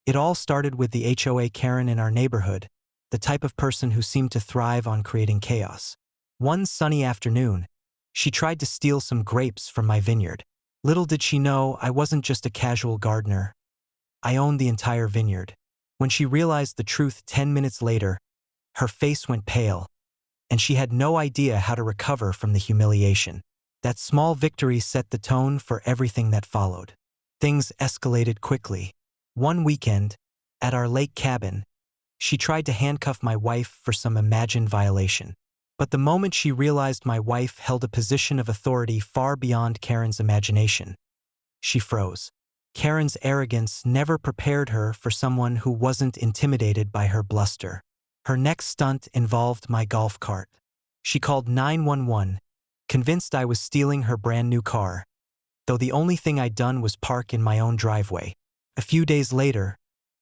It all started with the HOA Karen in our neighborhood, the type of person who seemed to thrive on creating chaos. One sunny afternoon, she tried to steal some grapes from my vineyard. Little did she know I wasn't just a casual gardener. I owned the entire vineyard. When she realized the truth 10 minutes later, her face went pale, and she had no idea how to recover from the humiliation. That small victory set the tone for everything that followed. Things escalated quickly. One weekend, at our lake cabin, she tried to handcuff my wife for some imagined violation. But the moment she realized my wife held a position of authority far beyond Karen's imagination, she froze. Karen's arrogance never prepared her for someone who wasn't intimidated by her bluster. Her next stunt involved my golf cart. She called 911, convinced I was stealing her brand new car, though the only thing I'd done was park in my own driveway. A few days later,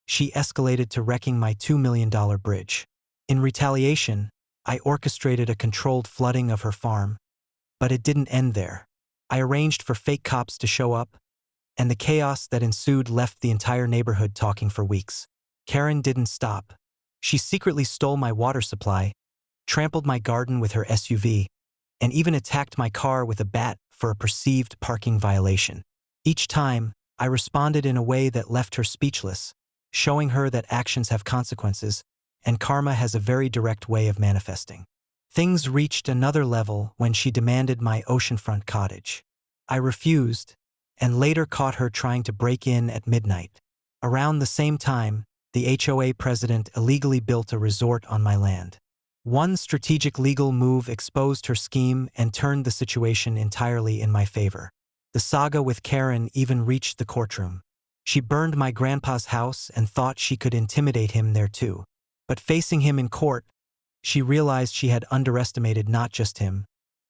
she escalated to wrecking my $2 million bridge. In retaliation, I orchestrated a controlled flooding of her farm. But it didn't end there. I arranged for fake cops to show up, and the chaos that ensued left the entire neighborhood talking for weeks. Karen didn't stop. She secretly stole my water supply, trampled my garden with her SUV, and even attacked my car with a bat for a perceived parking violation. Each time, I responded in a way that left her speechless, showing her that actions have consequences, and karma has a very direct way of manifesting. Things reached another level when she demanded my oceanfront cottage. I refused, and later caught her trying to break in at midnight. Around the same time, the HOA president illegally built a resort on my land. One strategic legal move exposed her scheme and turned the situation entirely in my favor. The saga with Karen even reached the courtroom. She burned my grandpa's house and thought she could intimidate him there too. But facing him in court, she realized she had underestimated not just him,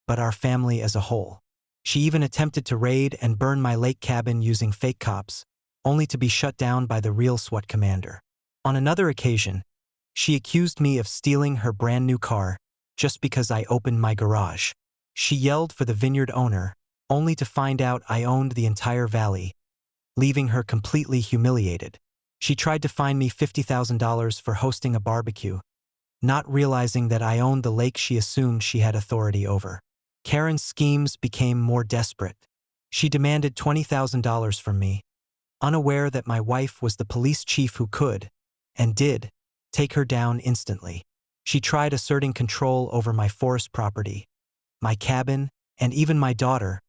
but our family as a whole. She even attempted to raid and burn my lake cabin using fake cops, only to be shut down by the real SWAT commander. On another occasion, she accused me of stealing her brand new car just because I opened my garage. She yelled for the vineyard owner, only to find out I owned the entire valley, leaving her completely humiliated. She tried to fine me $50,000 for hosting a barbecue, not realizing that I owned the lake she assumed she had authority over. Karen's schemes became more desperate. She demanded $20,000 from me, unaware that my wife was the police chief who could, and did, take her down instantly. She tried asserting control over my forest property, my cabin, and even my daughter,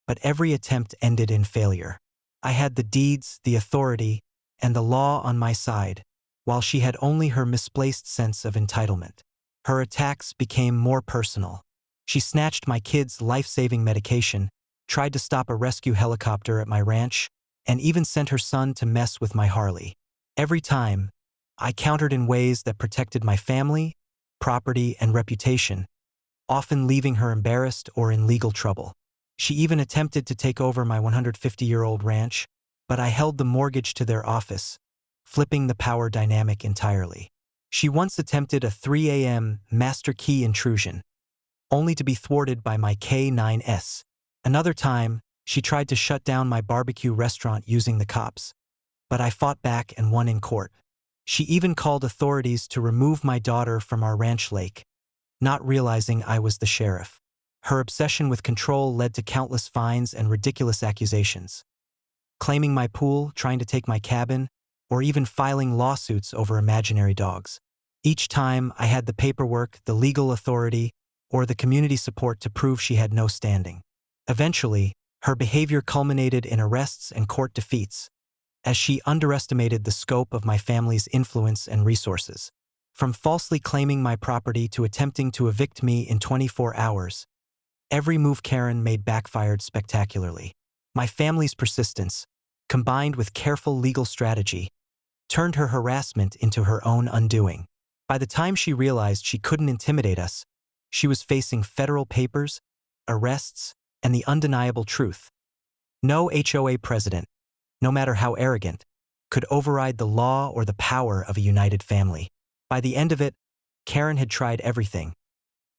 but every attempt ended in failure. I had the deeds, the authority, and the law on my side, while she had only her misplaced sense of entitlement. Her attacks became more personal. She snatched my kid's life-saving medication, tried to stop a rescue helicopter at my ranch, and even sent her son to mess with my Harley. Every time, I countered in ways that protected my family, property, and reputation, often leaving her embarrassed or in legal trouble. She even attempted to take over my 150-year-old ranch, but I held the mortgage to their office, flipping the power dynamic entirely. She once attempted a 3 a.m. master key intrusion, only to be thwarted by my K9S. Another time, she tried to shut down my barbecue restaurant using the cops, but I fought back and won in court. She even called authorities to remove my daughter from our ranch lake, not realizing I was the sheriff. Her obsession with control led to countless fines and ridiculous accusations, claiming my pool, trying to take my cabin, or even filing lawsuits over imaginary dogs. Each time, I had the paperwork, the legal authority, or the community support to prove she had no standing. Eventually, her behavior culminated in arrests and court defeats, as she underestimated the scope of my family's influence and resources. From falsely claiming my property to attempting to evict me in 24 hours, every move Karen made backfired spectacularly. My family's persistence, combined with careful legal strategy, turned her harassment into her own undoing. By the time she realized she couldn't intimidate us, she was facing federal papers, arrests, and the undeniable truth. No HOA president, no matter how arrogant, could override the law or the power of a united family. By the end of it, Karen had tried everything: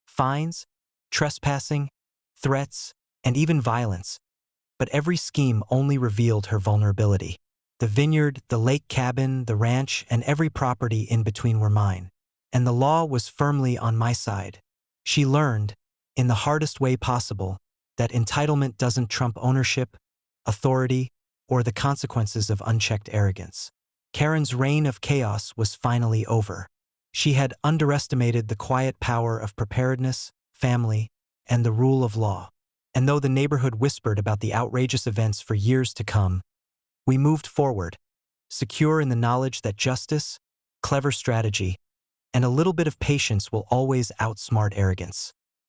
fines, trespassing, threats, and even violence. But every scheme only revealed her vulnerability. The vineyard, the lake cabin, the ranch, and every property in between were mine. And the law was firmly on my side. She learned, in the hardest way possible, that entitlement doesn't trump ownership, authority, or the consequences of unchecked arrogance. Karen's reign of chaos was finally over. She had underestimated the quiet power of preparedness, family, and the rule of law. And though the neighborhood whispered about the outrageous events for years to come, we moved forward, secure in the knowledge that justice, clever strategy, and a little bit of patience will always outsmart arrogance.